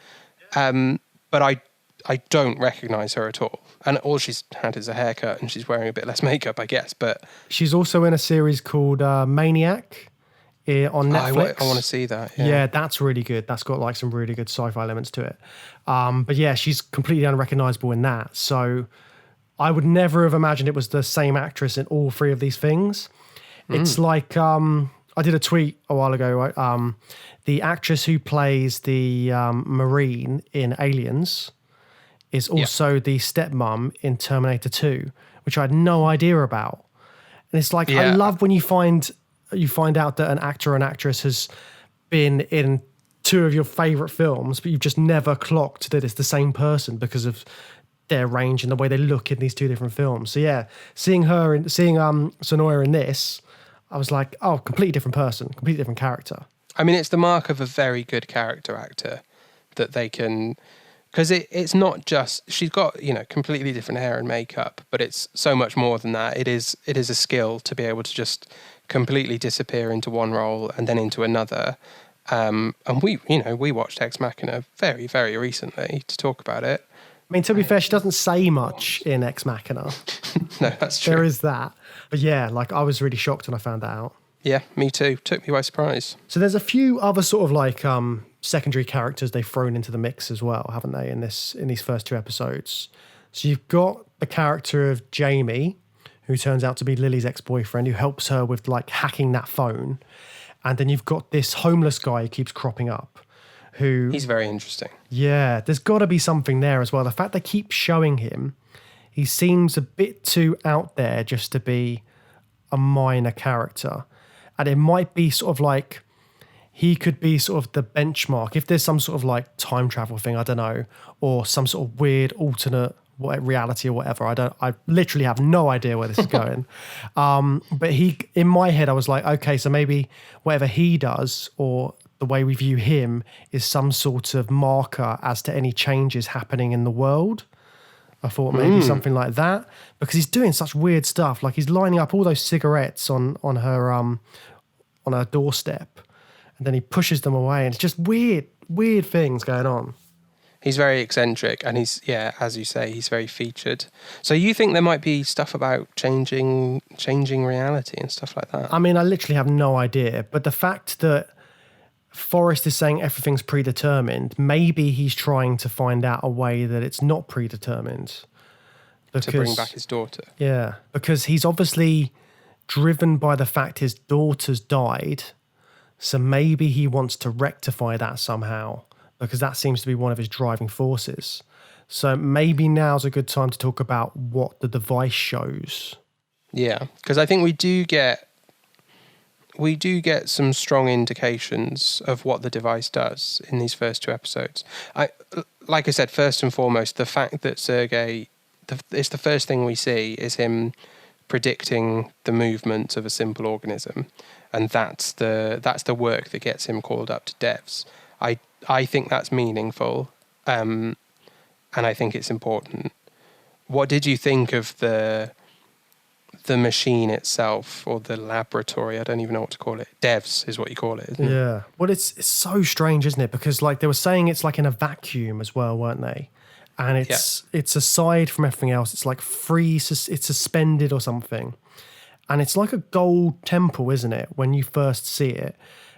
but I don't recognise her at all. And all she's had is a haircut, and she's wearing a bit less makeup, I guess. But she's also in a series called Maniac on Netflix. I want to see that. Yeah, that's really good. That's got like some really good sci-fi elements to it. But yeah, she's completely unrecognisable in that. So I would never have imagined it was the same actress in all 3 of these things. It's like I did a tweet a while ago. Right? The actress who plays the Marine in Aliens is also the stepmom in Terminator 2, which I had no idea about. And it's like, I love when you find out that an actor or an actress has been in 2 of your favourite films, but you've just never clocked that it's the same person because of their range and the way they look in these 2 different films. So yeah, seeing Sonoya in this, I was like, oh, completely different person, completely different character. I mean, it's the mark of a very good character actor that they can... Because it's not just... She's got, completely different hair and makeup, but it's so much more than that. It is a skill to be able to just completely disappear into one role and then into another. And we watched Ex Machina very, very recently to talk about it. I mean, to be fair, she doesn't say much in Ex Machina. No, that's true. There is that. But yeah, like I was really shocked when I found that out. Yeah, me too. Took me by surprise. So there's a few other sort of like secondary characters they've thrown into the mix as well, haven't they, in these first 2 episodes? So you've got the character of Jamie, who turns out to be Lily's ex-boyfriend, who helps her with like hacking that phone. And then you've got this homeless guy who keeps cropping up. He's very interesting. Yeah, there's got to be something there as well. The fact they keep showing him, he seems a bit too out there just to be a minor character. And it might be sort of like, he could be sort of the benchmark. If there's some sort of like time travel thing, I don't know, or some sort of weird alternate reality or whatever. I literally have no idea where this is going. But in my head, I was like, okay, so maybe whatever he does or the way we view him is some sort of marker as to any changes happening in the world. I thought maybe something like that, because he's doing such weird stuff. Like he's lining up all those cigarettes on her doorstep, and then he pushes them away, and it's just weird things going on. He's very eccentric, and he's, as you say, he's very featured. So you think there might be stuff about changing reality and stuff like that? I mean, I literally have no idea, but the fact that Forrest is saying everything's predetermined, maybe he's trying to find out a way that it's not predetermined. To bring back his daughter. Yeah, because he's obviously driven by the fact his daughter's died, so maybe he wants to rectify that somehow, because that seems to be one of his driving forces. So maybe now's a good time to talk about what the device shows. Yeah, because I think we do get some strong indications of what the device does in these first 2 episodes. Like I said, first and foremost, the fact that Sergei, it's the first thing we see is him predicting the movement of a simple organism, and that's the work that gets him called up to DEVS. I think that's meaningful, and I think it's important. What did you think of the machine itself, or the laboratory? I don't even know what to call it. DEVS is what you call it, isn't it? Yeah. Well, it's so strange, isn't it? Because like they were saying it's like in a vacuum as well, weren't they? And it's aside from everything else, it's like it's suspended or something. And it's like a gold temple, isn't it, when you first see it,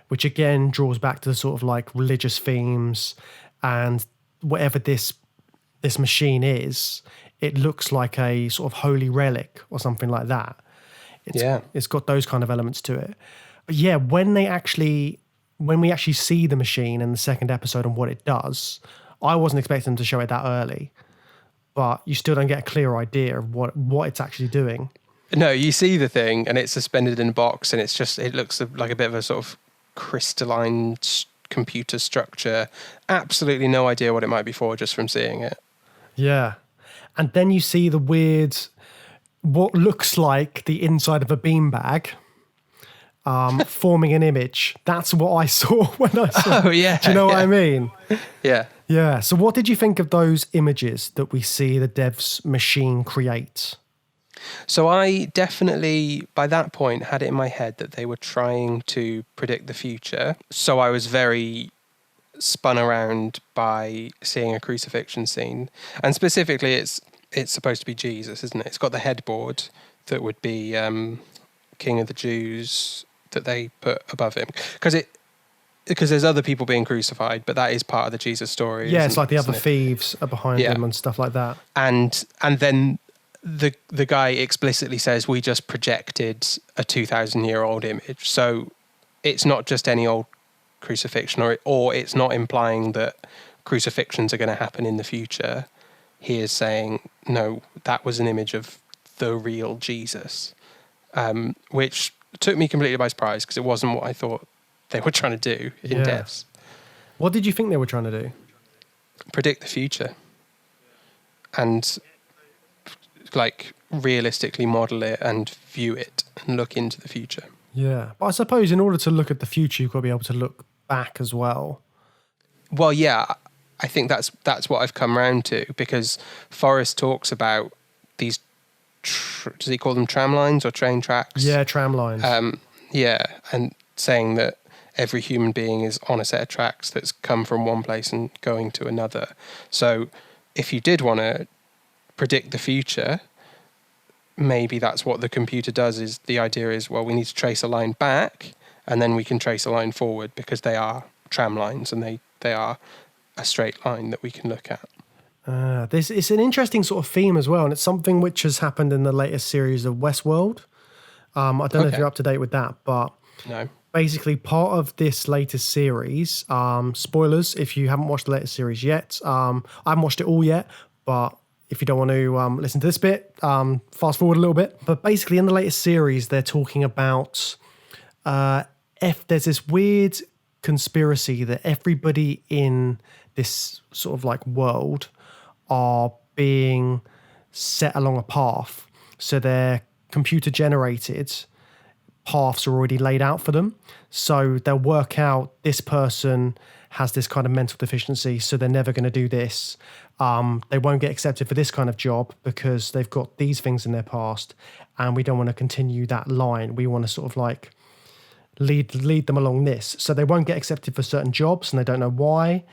which again draws back to the sort of like religious themes, and whatever this machine is, it looks like a sort of holy relic or something like that. It's got those kind of elements to it. But yeah, when we actually see the machine in the second episode and what it does, I wasn't expecting them to show it that early, but you still don't get a clear idea of what it's actually doing. No, you see the thing and it's suspended in a box, and it looks like a bit of a sort of crystalline computer structure. Absolutely no idea what it might be for just from seeing it. Yeah. And then you see the weird what looks like the inside of a beanbag, forming an image. That's what I saw when I saw. Oh, yeah. Do you know what I mean? Yeah. Yeah. So what did you think of those images that we see the DEVS machine create? So I definitely, by that point, had it in my head that they were trying to predict the future. So I was very spun around by seeing a crucifixion scene. And specifically, it's supposed to be Jesus, isn't it? It's got the headboard that would be King of the Jews that they put above him. Because there's other people being crucified, but that is part of the Jesus story. Yeah, it's like the other thieves are behind him and stuff like that. And then the guy explicitly says, we just projected a 2,000-year-old image. So it's not just any old crucifixion, or it's not implying that crucifixions are going to happen in the future. He is saying, no, that was an image of the real Jesus, which took me completely by surprise because it wasn't what I thought they were trying to do in DEVS. What did you think they were trying to do? Predict the future. And like realistically model it and view it and look into the future. Yeah. But I suppose in order to look at the future, you've got to be able to look back as well. Well, yeah, I think that's what I've come round to, because Forrest talks about these, does he call them tram lines or train tracks? Yeah, tram lines. Yeah, and saying that every human being is on a set of tracks that's come from one place and going to another. So if you did want to predict the future, maybe that's what the computer does. Is the idea is, well, we need to trace a line back and then we can trace a line forward, because they are tram lines and they are a straight line that we can look at. It's an interesting sort of theme as well, and it's something which has happened in the latest series of Westworld. I don't know if you're up to date with that, but No. basically part of this latest series, spoilers if you haven't watched the latest series yet. I haven't watched it all yet, but if you don't want to listen to this bit, fast forward a little bit. But basically in the latest series, they're talking about if there's this weird conspiracy that everybody in this sort of like world are being set along a path. So they're computer generated paths are already laid out for them. So they'll work out this person has this kind of mental deficiency, so they're never going to do this. They won't get accepted for this kind of job because they've got these things in their past, and we don't want to continue that line. We want to sort of like lead them along this. So they won't get accepted for certain jobs, and they don't know why.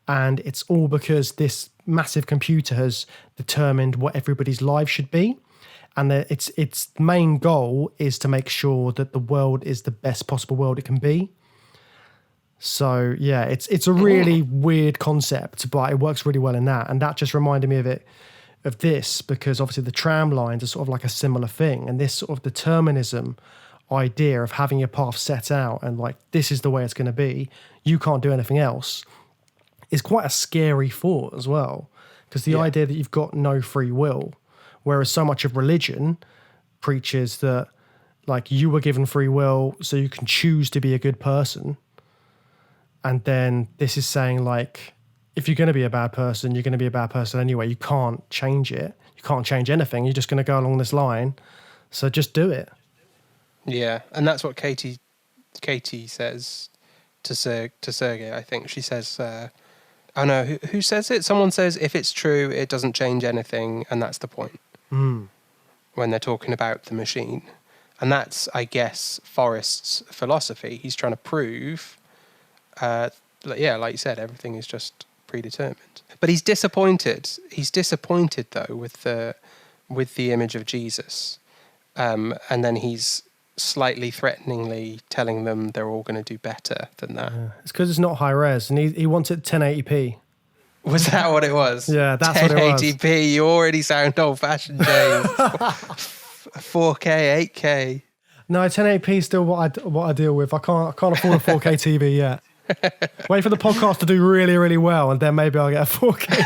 And it's all because this massive computer has determined what everybody's lives should be. And its main goal is to make sure that the world is the best possible world it can be. So yeah, it's a really weird concept, but it works really well in that. And that just reminded me of this, because obviously the tram lines are sort of like a similar thing. And this sort of determinism idea of having your path set out and like, this is the way it's going to be, you can't do anything else, is quite a scary thought as well. Because the idea that you've got no free will, whereas so much of religion preaches that like you were given free will so you can choose to be a good person. And then this is saying like, if you're going to be a bad person, you're going to be a bad person anyway. You can't change it. You can't change anything. You're just going to go along this line. So just do it. Yeah, and that's what Katie says to Sergey. I think she says, oh no, who says it? Someone says, if it's true, it doesn't change anything, and that's the point. When they're talking about the machine. And that's, I guess, Forrest's philosophy. He's trying to prove, like you said, everything is just predetermined. But he's disappointed. He's disappointed, though, with the image of Jesus. And then he's slightly threateningly telling them they're all going to do better than that. Yeah. It's because it's not high res, and he wants it 1080p. Was that what it was? Yeah, that's what it was. 1080p, you already sound old-fashioned, James. 4K, 8K. No, 1080p is still what I deal with. I can't afford a 4K TV yet. Wait for the podcast to do really, really well, and then maybe I'll get a 4K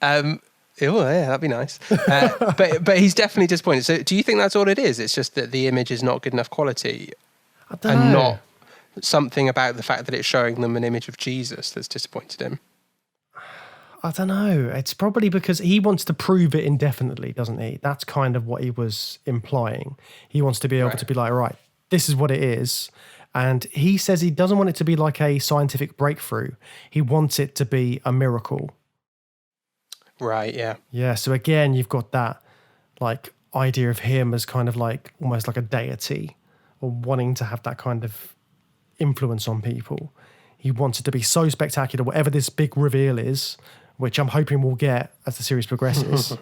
TV. Oh, yeah, that'd be nice. But he's definitely disappointed. So do you think that's all it is? It's just that the image is not good enough quality? I don't know. And not something about the fact that it's showing them an image of Jesus that's disappointed him? I don't know. It's probably because he wants to prove it indefinitely, doesn't he? That's kind of what he was implying. He wants to be able to be like, right, this is what it is. And he says he doesn't want it to be like a scientific breakthrough. He wants it to be a miracle. Right, yeah. Yeah, so again, you've got that like idea of him as kind of like almost like a deity, or wanting to have that kind of influence on people. He wants it to be so spectacular, whatever this big reveal is, which I'm hoping we'll get as the series progresses,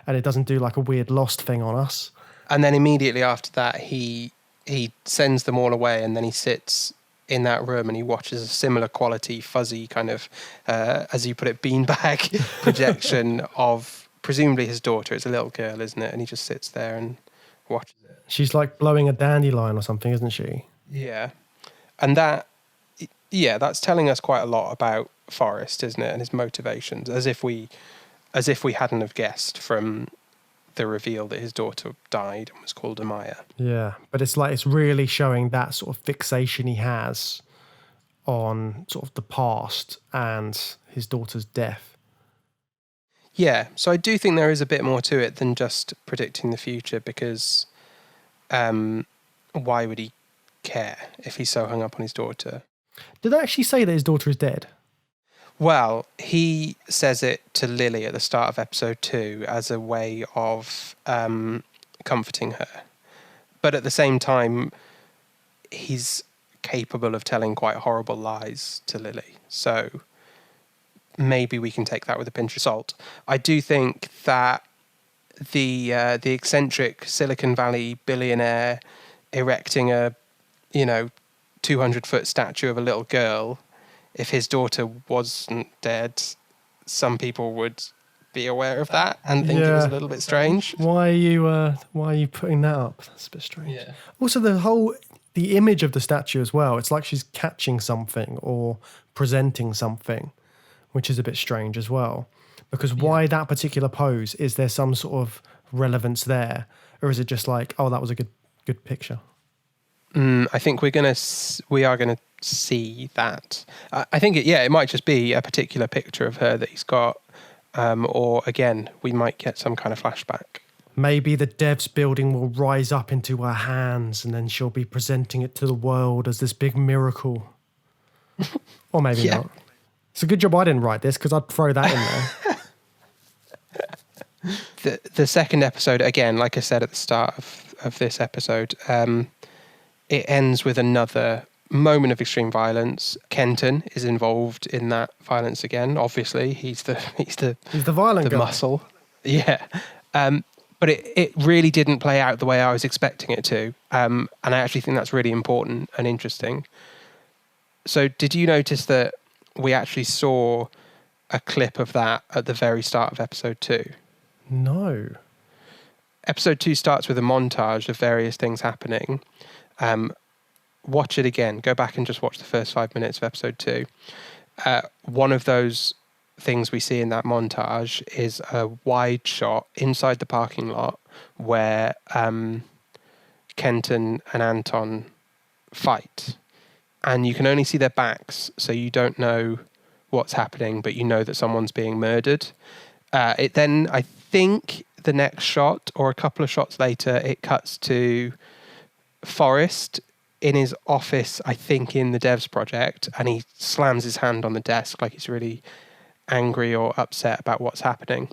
and it doesn't do like a weird Lost thing on us. And then immediately after that, he sends them all away, and then he sits in that room and he watches a similar quality, fuzzy kind of, as you put it, beanbag projection of presumably his daughter. It's a little girl, isn't it? And he just sits there and watches it. She's like blowing a dandelion or something, isn't she? Yeah. And that's telling us quite a lot about Forrest, isn't it? And his motivations, as if we hadn't have guessed from the reveal that his daughter died and was called Amaya. Yeah, but it's like it's really showing that sort of fixation he has on sort of the past and his daughter's death. Yeah, so I do think there is a bit more to it than just predicting the future, because why would he care if he's so hung up on his daughter? Did they actually say that his daughter is dead? Well, he says it to Lily at the start of episode 2 as a way of comforting her. But at the same time, he's capable of telling quite horrible lies to Lily. So maybe we can take that with a pinch of salt. I do think that the eccentric Silicon Valley billionaire erecting a 200-foot statue of a little girl, if his daughter wasn't dead, some people would be aware of that and think it was a little bit strange. Why are you putting that up? That's a bit strange. Yeah. Also, the image of the statue as well. It's like she's catching something or presenting something, which is a bit strange as well. Because why that particular pose? Is there some sort of relevance there, or is it just like, oh, that was a good picture? I think we are gonna see that. I think it might just be a particular picture of her that he's got, or again, we might get some kind of flashback. Maybe the DEVS building will rise up into her hands, and then she'll be presenting it to the world as this big miracle. Or maybe not. It's a good job I didn't write this, because I'd throw that in there. The second episode, again, like I said at the start of this episode, it ends with another moment of extreme violence. Kenton is involved in that violence again. Obviously, he's the violent guy. muscle. Yeah. But it really didn't play out the way I was expecting it to. And I actually think that's really important and interesting. So did you notice that we actually saw a clip of that at the very start of episode 2? No. Episode 2 starts with a montage of various things happening. Watch it again. Go back and just watch the first 5 minutes of episode 2. One of those things we see in that montage is a wide shot inside the parking lot where Kenton and Anton fight. And you can only see their backs, so you don't know what's happening, but you know that someone's being murdered. It then, I think, the next shot, or a couple of shots later, it cuts to Forrest in his office, I think in the DEVS project, and he slams his hand on the desk like he's really angry or upset about what's happening.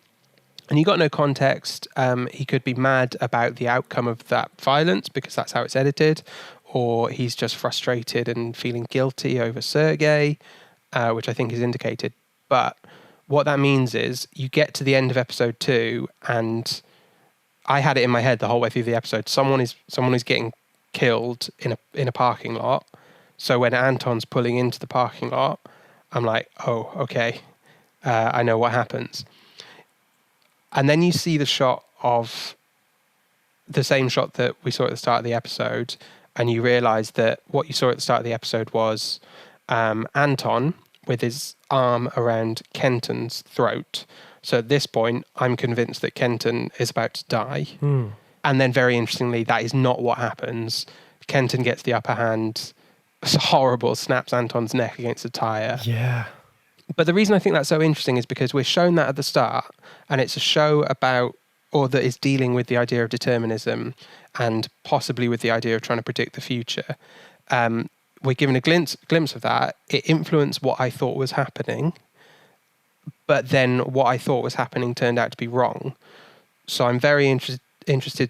And you got no context. He could be mad about the outcome of that violence because that's how it's edited, or he's just frustrated and feeling guilty over Sergei, which I think is indicated. But what that means is you get to the end of episode 2, and I had it in my head the whole way through the episode. Someone is getting killed in a parking lot. So when Anton's pulling into the parking lot, I'm like, oh, okay, I know what happens. And then you see the shot of the same shot that we saw at the start of the episode, and you realise that what you saw at the start of the episode was Anton with his arm around Kenton's throat. So at this point, I'm convinced that Kenton is about to die. And then very interestingly, that is not what happens. Kenton gets the upper hand. It's horrible, snaps Anton's neck against a tyre. Yeah. But the reason I think that's so interesting is because we're shown that at the start, and it's a show about, or that is dealing with the idea of determinism and possibly with the idea of trying to predict the future. We're given a glimpse of that. It influenced what I thought was happening, but then what I thought was happening turned out to be wrong. So I'm very interested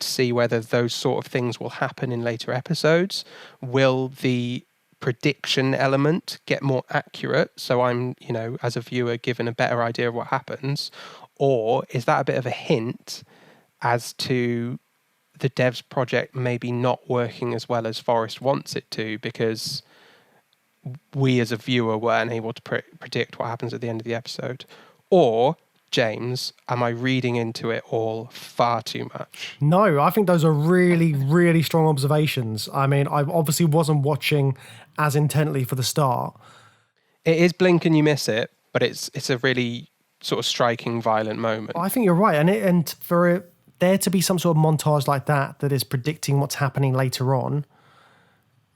to see whether those sort of things will happen in later episodes. Will the prediction element get more accurate, so I'm, as a viewer, given a better idea of what happens? Or is that a bit of a hint as to the DEVS project maybe not working as well as Forrest wants it to, because we as a viewer were unable to predict what happens at the end of the episode? Or, James, am I reading into it all far too much? No, I think those are really, really strong observations. I mean, I obviously wasn't watching as intently for the start. It is blink and you miss it, but it's a really sort of striking, violent moment. I think you're right. And for there to be some sort of montage like that is predicting what's happening later on,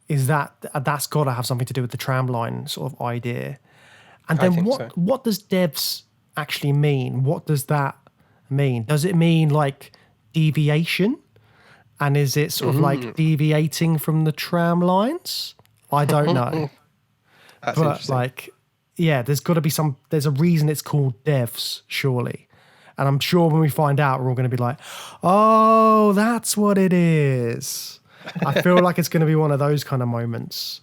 that's got to have something to do with the tramline sort of idea. And then what does DEVS actually mean? What does that mean? Does it mean like deviation? And is it sort of like deviating from the tram lines? I don't know. That's but interesting. there's a reason it's called DEVS, surely. And I'm sure when we find out, we're all going to be like, oh, that's what it is. I feel like it's going to be one of those kind of moments.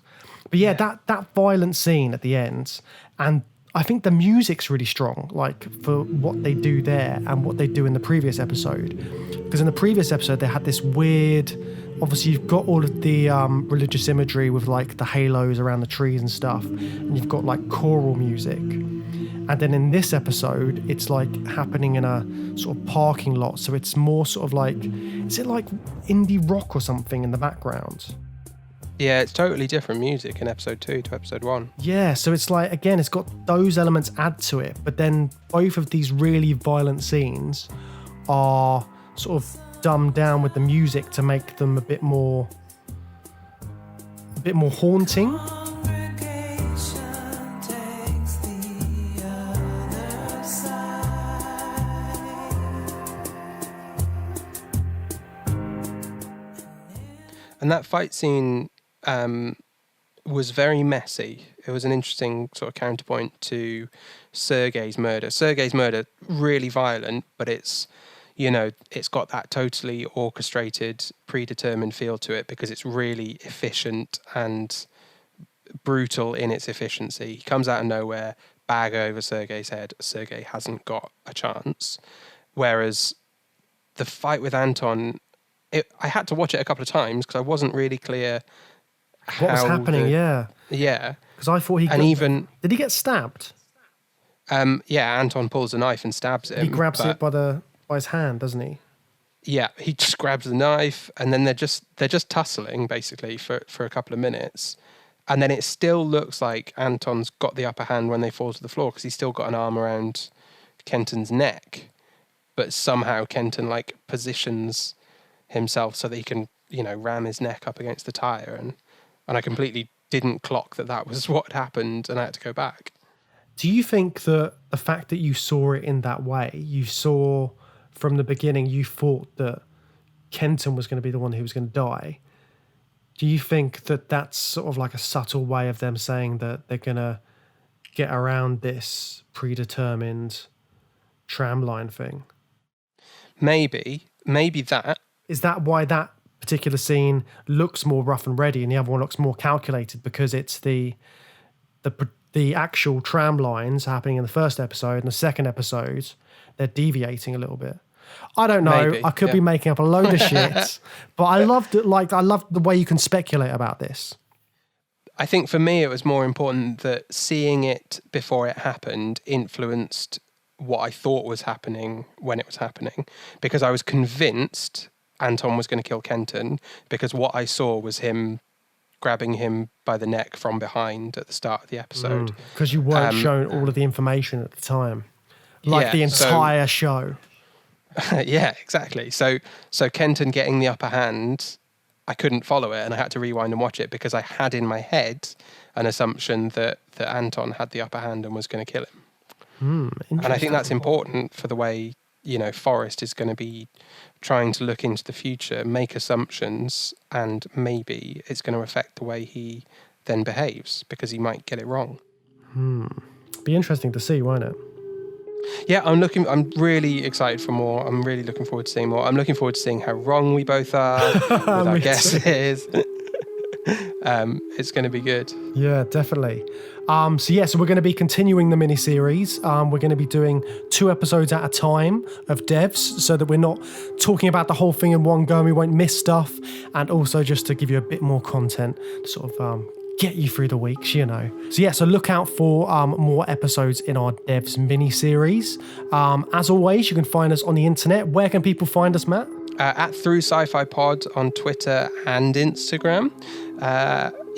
But that violent scene at the end, and I think the music's really strong, like for what they do there and what they do in the previous episode. Because in the previous episode, they had this weird, obviously you've got all of the religious imagery with like the halos around the trees and stuff, and you've got like choral music. And then in this episode, it's like happening in a sort of parking lot. So it's more sort of like, is it like indie rock or something in the background? Yeah, it's totally different music in episode 2 to episode 1. Yeah, so it's like, again, it's got those elements add to it. But then both of these really violent scenes are sort of dumbed down with the music to make them a bit more haunting. And that fight scene was very messy. It was an interesting sort of counterpoint to Sergei's murder. Sergei's murder, really violent, but it's got that totally orchestrated, predetermined feel to it because it's really efficient and brutal in its efficiency. He comes out of nowhere, bag over Sergei's head. Sergei hasn't got a chance. Whereas the fight with Anton, I had to watch it a couple of times because I wasn't really clear what was happening. Yeah, because I thought did he get stabbed? Anton pulls a knife and stabs him. He grabs it by his hand, doesn't he? Yeah, he just grabs the knife, and then they're just tussling basically for a couple of minutes, and then it still looks like Anton's got the upper hand when they fall to the floor because he's still got an arm around Kenton's neck, but somehow Kenton like positions himself so that he can, ram his neck up against the tire, and I completely didn't clock that was what happened, and I had to go back. Do you think that the fact that you saw it in that way, you saw from the beginning, you thought that Kenton was going to be the one who was going to die? Do you think that that's sort of like a subtle way of them saying that they're going to get around this predetermined tramline thing? Maybe that. Is that why that particular scene looks more rough and ready and the other one looks more calculated, because it's the actual tram lines happening in the first episode, and the second episode they're deviating a little bit? I don't know. Maybe, I could be making up a load of shit, but I loved it. Like, I loved the way you can speculate about this. I think for me it was more important that seeing it before it happened influenced what I thought was happening when it was happening, because I was convinced Anton was going to kill Kenton because what I saw was him grabbing him by the neck from behind at the start of the episode. Because you weren't shown all of the information at the time. Like the entire show. Yeah, exactly. So Kenton getting the upper hand I couldn't follow it, and I had to rewind and watch it because I had in my head an assumption that Anton had the upper hand and was going to kill him. And I think that's important for the way, Forrest is going to be trying to look into the future, make assumptions, and maybe it's going to affect the way he then behaves because he might get it wrong. Be interesting to see, won't it? Yeah, I'm really excited for more. I'm really looking forward to seeing more. I'm looking forward to seeing how wrong we both are with our guesses. It's going to be good. Yeah, definitely. So we're going to be continuing the mini-series. We're going to be doing 2 episodes at a time of devs so that we're not talking about the whole thing in one go and we won't miss stuff. And also just to give you a bit more content to sort of get you through the weeks, So look out for more episodes in our devs mini-series. As always, you can find us on the internet. Where can people find us, Matt? At Through Sci-Fi Pod on Twitter and Instagram.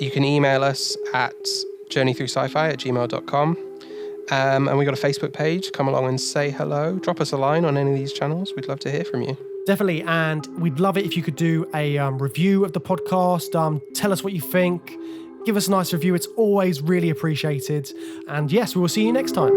You can email us at journeythroughscifi@gmail.com. And we got a Facebook page. Come along and say hello. Drop us a line on any of these channels. We'd love to hear from you. Definitely. And we'd love it if you could do a review of the podcast. Tell us what you think. Give us a nice review. It's always really appreciated. And yes, we will see you next time.